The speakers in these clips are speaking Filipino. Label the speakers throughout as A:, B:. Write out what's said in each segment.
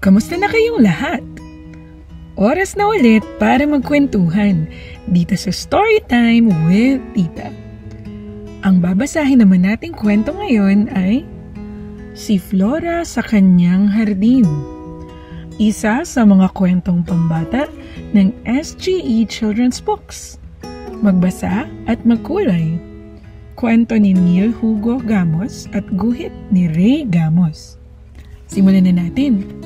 A: Kamusta na kayong lahat? Oras na ulit para magkwentuhan dito sa Storytime with Tita. Ang babasahin naman nating kwento ngayon ay Si Flora sa Kanyang Hardin. Isa sa mga kwentong pambata ng SGE Children's Books. Magbasa at magkulay. Kwento ni Neil Hugo Gamos at guhit ni Ray Gamos. Simulan na natin.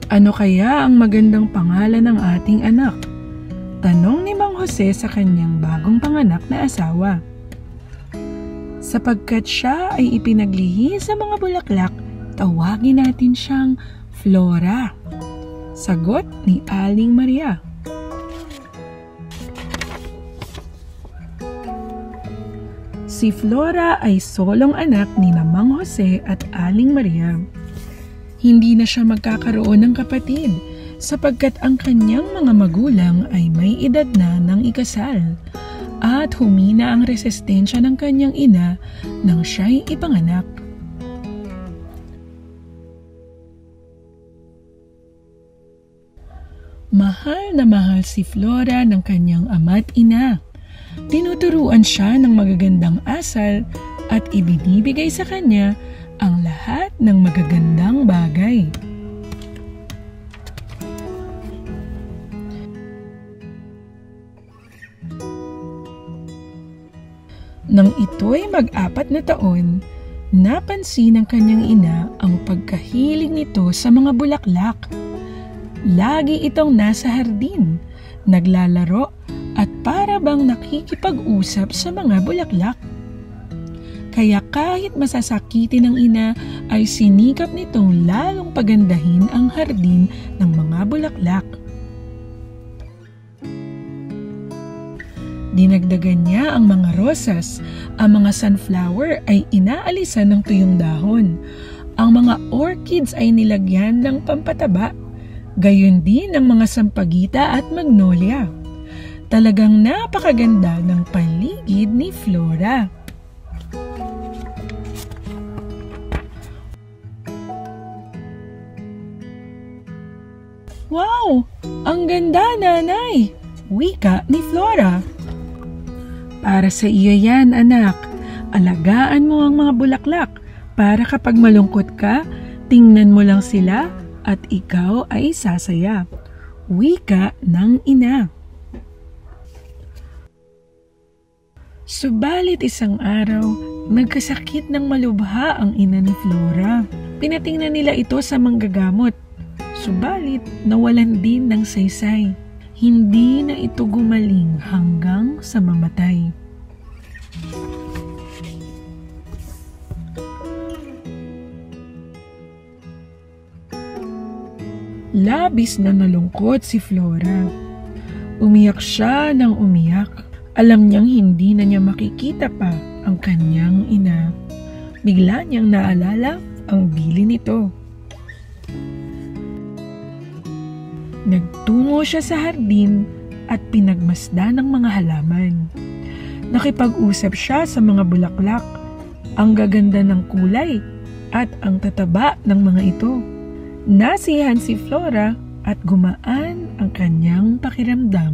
A: Ano kaya ang magandang pangalan ng ating anak? Tanong ni Mang Jose sa kanyang bagong panganak na asawa. Sapagkat siya ay ipinaglihi sa mga bulaklak, tawagin natin siyang Flora. Sagot ni Aling Maria. Si Flora ay solong anak ni Mang Jose at Aling Maria. Hindi na siya magkakaroon ng kapatid sapagkat ang kanyang mga magulang ay may edad na ng ikasal at humina ang resistensya ng kanyang ina nang siya'y ipanganak. Mahal na mahal si Flora ng kanyang ama't ina. Tinuturuan siya ng magagandang asal at ibinibigay sa kanya ang lahat ng magagandang bagay. Nang ito'y mag-4 na taon, napansin ng kanyang ina ang pagkahilig nito sa mga bulaklak. Lagi itong nasa hardin, naglalaro at para bang nakikipag-usap sa mga bulaklak. Kaya kahit masasakitin ng ina ay sinikap nitong lalong pagandahin ang hardin ng mga bulaklak. Dinagdagan niya ang mga rosas, ang mga sunflower ay inaalisan ng tuyong dahon, ang mga orchids ay nilagyan ng pampataba, gayon din ang mga sampagita at magnolia. Talagang napakaganda ng paligid ni Flora. Wow! Ang ganda, nanay! Wika ni Flora. Para sa iyo yan, anak. Alagaan mo ang mga bulaklak para kapag malungkot ka, tingnan mo lang sila at ikaw ay sasaya. Wika ng ina. Subalit isang araw, nagkasakit ng malubha ang ina ni Flora. Pinatingnan nila ito sa manggagamot. Subalit, nawalan din ng saysay. Hindi na ito gumaling hanggang sa mamatay. Labis na nalungkot si Flora. Umiyak siya ng umiyak. Alam niyang hindi na niya makikita pa ang kanyang ina. Bigla niyang naalala ang bili nito. Nagtungo siya sa hardin at pinagmasdan ng mga halaman. Nakipag-usap siya sa mga bulaklak, ang gaganda ng kulay at ang tataba ng mga ito. Nasiyahan si Flora at gumaan ang kanyang pakiramdam.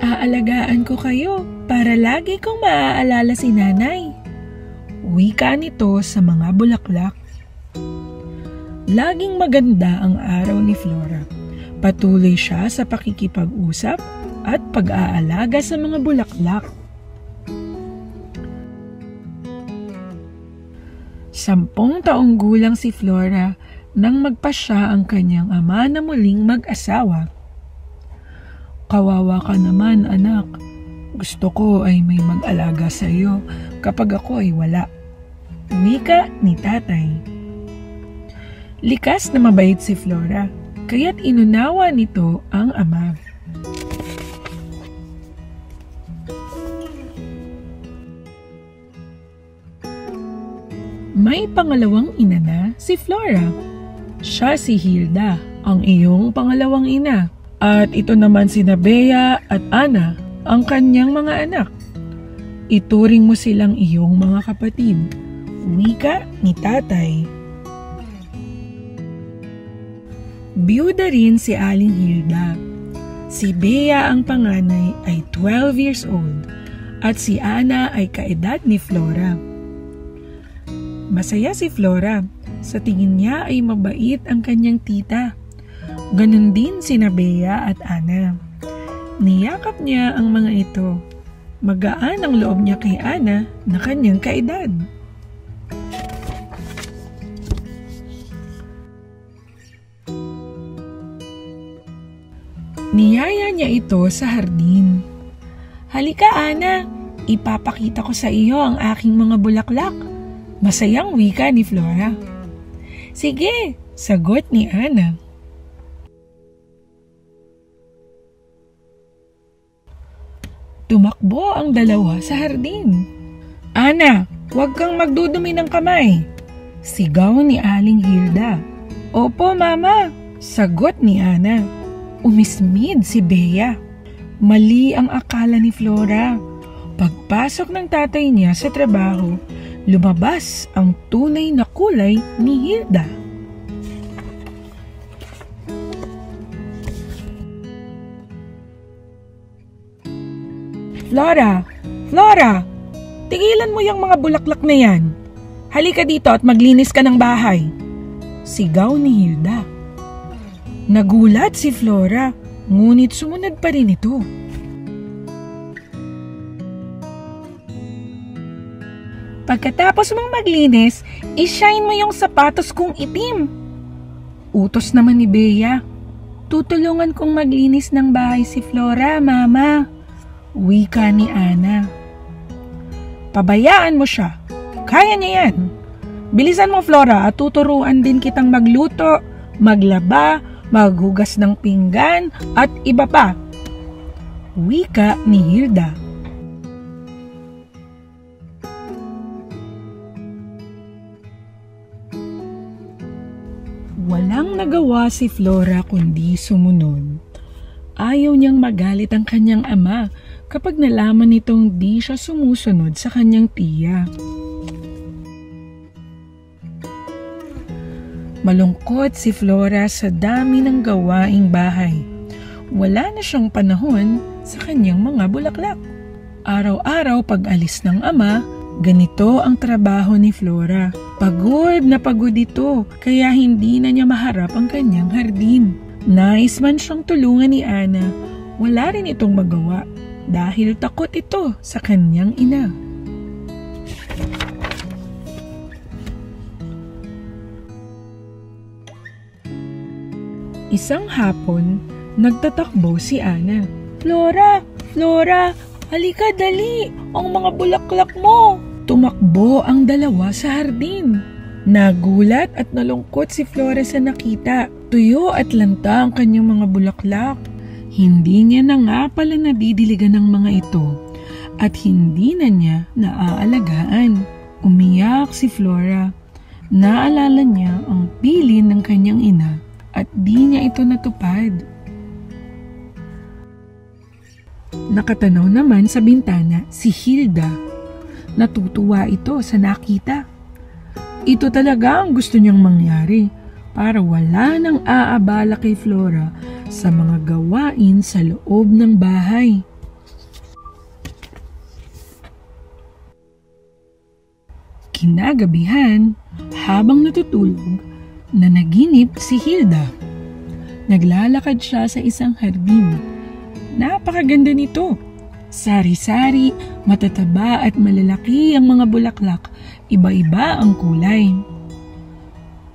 A: Aalagaan ko kayo para lagi kong maaalala si nanay. Wika nito sa mga bulaklak. Laging maganda ang araw ni Flora. Patuloy siya sa pakikipag-usap at pag-aalaga sa mga bulaklak. 10 taong gulang si Flora nang magpasya ang kanyang ama na muling mag-asawa. Kawawa ka naman, anak. Gusto ko ay may mag-alaga sa iyo kapag ako ay wala. Wika ni tatay. Likas na mabait si Flora, kaya't inunawa nito ang ama. May pangalawang ina na si Flora. Siya si Hilda, ang iyong pangalawang ina. At ito naman sina Bea at Ana, ang kanyang mga anak. Ituring mo silang iyong mga kapatid. Wika ni tatay. Biyuda rin si Aling Hilda. Si Bea ang panganay ay 12 years old at si Ana ay kaedad ni Flora. Masaya si Flora. Sa tingin niya ay mabait ang kanyang tita. Ganon din sina Bea at Ana. Niyakap niya ang mga ito. Magaan ang loob niya kay Ana na kanyang kaedad. Niyaya niya ito sa hardin. Halika Ana, ipapakita ko sa iyo ang aking mga bulaklak. Masayang wika ni Flora. Sige, sagot ni Ana. Tumakbo ang dalawa sa hardin. Ana, huwag kang magdudumi ng kamay. Sigaw ni Aling Hilda. Opo, Mama, sagot ni Ana. Umismid si Bea. Mali ang akala ni Flora. Pagpasok ng tatay niya sa trabaho, lumabas ang tunay na kulay ni Hilda. Flora! Flora! Tigilan mo yung mga bulaklak na yan. Halika dito at maglinis ka ng bahay. Sigaw ni Hilda. Nagulat si Flora, ngunit sumunod pa rin ito. Pagkatapos mong maglinis, ishine mo yung sapatos kong itim. Utos naman ni Bea. Tutulungan kong maglinis ng bahay si Flora, Mama. Wika ni Ana. Pabayaan mo siya. Kaya niya yan. Bilisan mo Flora at tuturuan din kitang magluto, maglaba, maghugas ng pinggan at iba pa. Wika ni Hilda. Walang nagawa si Flora kundi sumunod. Ayaw niyang magalit ang kanyang ama kapag nalaman nitong di siya sumusunod sa kanyang tiya. Malungkot si Flora sa dami ng gawaing bahay. Wala na siyang panahon sa kanyang mga bulaklak. Araw-araw pag alis ng ama, ganito ang trabaho ni Flora. Pagod na pagod ito, kaya hindi na niya maharap ang kanyang hardin. Nais man siyang tulungan ni Ana, wala rin itong magawa dahil takot ito sa kanyang ina. Isang hapon, nagtatakbo si Ana. Flora! Flora! Halika dali! Ang mga bulaklak mo! Tumakbo ang dalawa sa hardin. Nagulat at nalungkot si Flora sa nakita. Tuyo at lanta ang kanyang mga bulaklak. Hindi niya na nga pala nadidiligan ng mga ito at hindi na niya naaalagaan. Umiyak si Flora. Naalala niya ang bilin ng kanyang ina at di niya ito natupad. Nakatanaw naman sa bintana si Hilda. Natutuwa ito sa nakita. Ito talaga ang gusto niyang mangyari para wala nang aabala kay Flora sa mga gawain sa loob ng bahay. Kinagabihan, habang natutulog, nanaginip si Hilda. Naglalakad siya sa isang hardin. Napakaganda nito. Sari-sari, matataba at malalaki ang mga bulaklak. Iba-iba ang kulay.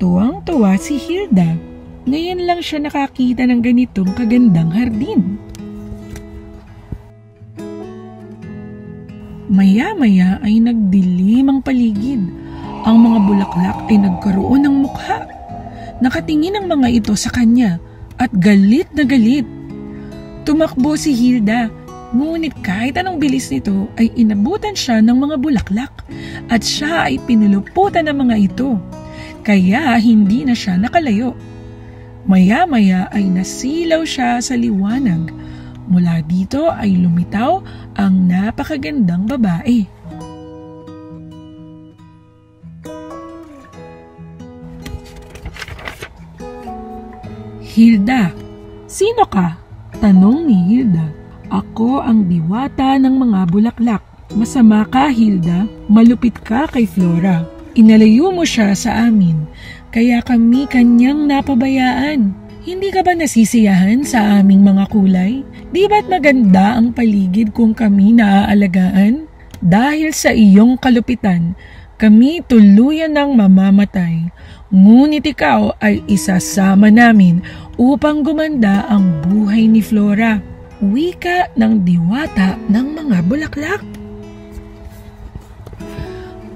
A: Tuwang-tuwa si Hilda. Ngayon lang siya nakakita ng ganitong kagandang hardin. Maya-maya ay nagdilim ang paligid. Ang mga bulaklak ay nagkaroon ng mukha. Nakatingin ang mga ito sa kanya at galit na galit. Tumakbo si Hilda. Ngunit kahit anong bilis nito ay inabutan siya ng mga bulaklak at siya ay pinuluputan ng mga ito. Kaya hindi na siya nakalayo. Maya-maya ay nasilaw siya sa liwanag. Mula dito ay lumitaw ang napakagandang babae. Hilda, sino ka? Tanong ni Hilda. Ako ang diwata ng mga bulaklak. Masama ka, Hilda. Malupit ka kay Flora. Inalayo mo siya sa amin, kaya kami kanyang napabayaan. Hindi ka ba nasisiyahan sa aming mga kulay? Di ba't maganda ang paligid kung kami naaalagaan? Dahil sa iyong kalupitan, kami tuluyan ng mamamatay. Ngunit ikaw ay isasama namin upang gumanda ang buhay ni Flora. Wika ng diwata ng mga bulaklak.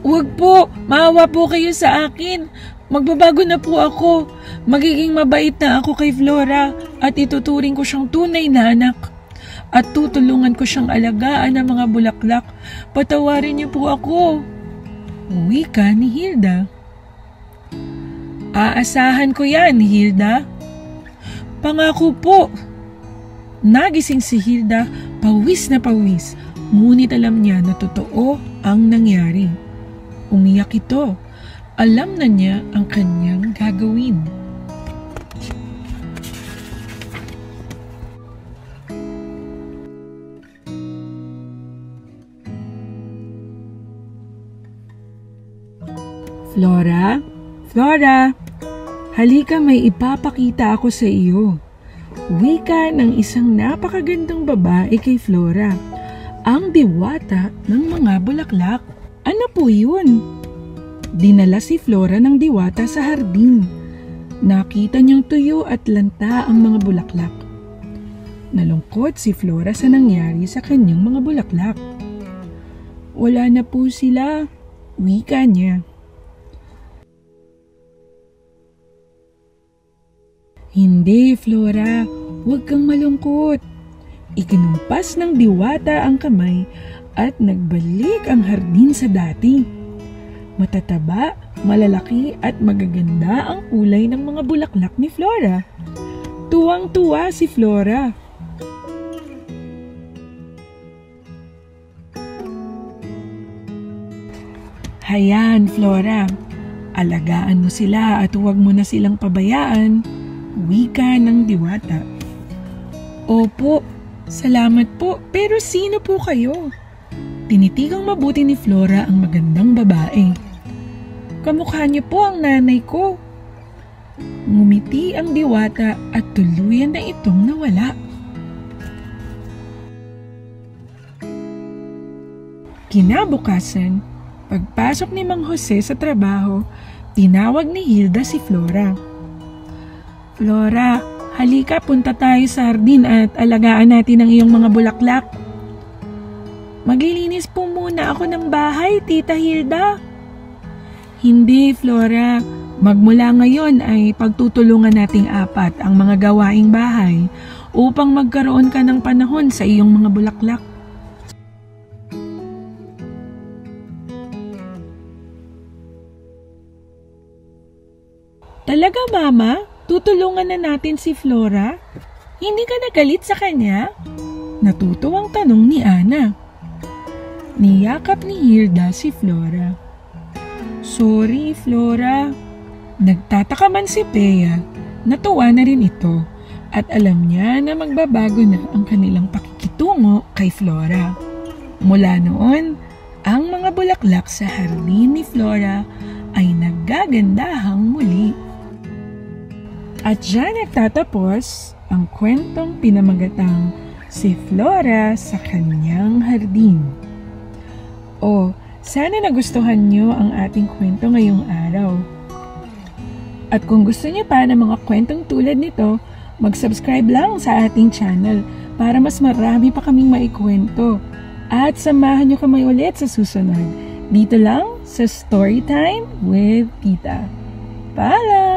A: Huwag po, maawa po kayo sa akin. Magbabago na po ako. Magiging mabait na ako kay Flora at ituturing ko siyang tunay na anak. At tutulungan ko siyang alagaan ng mga bulaklak. Patawarin niyo po ako. Wika ni Hilda. Aasahan ko yan, Hilda. Pangako po. Nagising si Hilda, pawis na pawis. Ngunit alam niya na totoo ang nangyari. Umiyak ito. Alam na niya ang kanyang gagawin. Flora, Flora, halika, may ipapakita ako sa iyo. Wika ng isang napakagandang babae kay Flora, ang diwata ng mga bulaklak. Ano po yun? Dinala si Flora ng diwata sa hardin. Nakita niyang tuyo at lanta ang mga bulaklak. Nalungkot si Flora sa nangyari sa kanyang mga bulaklak. Wala na po sila, wika niya. Hindi, Flora, huwag kang malungkot. Ikinumpas ng diwata ang kamay at nagbalik ang hardin sa dati. Matataba, malalaki at magaganda ang kulay ng mga bulaklak ni Flora. Tuwang-tuwa si Flora. Hayaan, Flora. Alagaan mo sila at huwag mo na silang pabayaan. Wika ng diwata. Opo, salamat po, pero sino po kayo? Tinitigang mabuti ni Flora ang magandang babae. Kamukha niyo po ang nanay ko. Ngumiti ang diwata at tuluyan na itong nawala. Kinabukasan, pagpasok ni Mang Jose sa trabaho, tinawag ni Hilda si Flora. Flora, halika, punta tayo sa hardin at alagaan natin ang iyong mga bulaklak. Maglilinis po muna ako ng bahay, Tita Hilda. Hindi, Flora. Magmula ngayon ay pagtutulungan nating apat ang mga gawaing bahay upang magkaroon ka ng panahon sa iyong mga bulaklak. Talaga, Mama? Tutulungan na natin si Flora? Hindi ka nagalit sa kanya? Natutuwang tanong ni Ana. Niyakap ni Hilda si Flora. Sorry, Flora. Nagtataka man si Pea. Natuwa na rin ito at alam niya na magbabago na ang kanilang pakikitungo kay Flora. Mula noon, ang mga bulaklak sa hardin ni Flora ay naggagandahang muli. At diyan nagtatapos ang kwentong pinamagatang Si Flora sa Kanyang Hardin. Sana nagustuhan nyo ang ating kwento ngayong araw. At kung gusto nyo pa ng mga kwentong tulad nito, mag-subscribe lang sa ating channel para mas marami pa kaming maikwento. At samahan nyo kami ulit sa susunod. Dito lang sa Storytime with Tita. Paalam!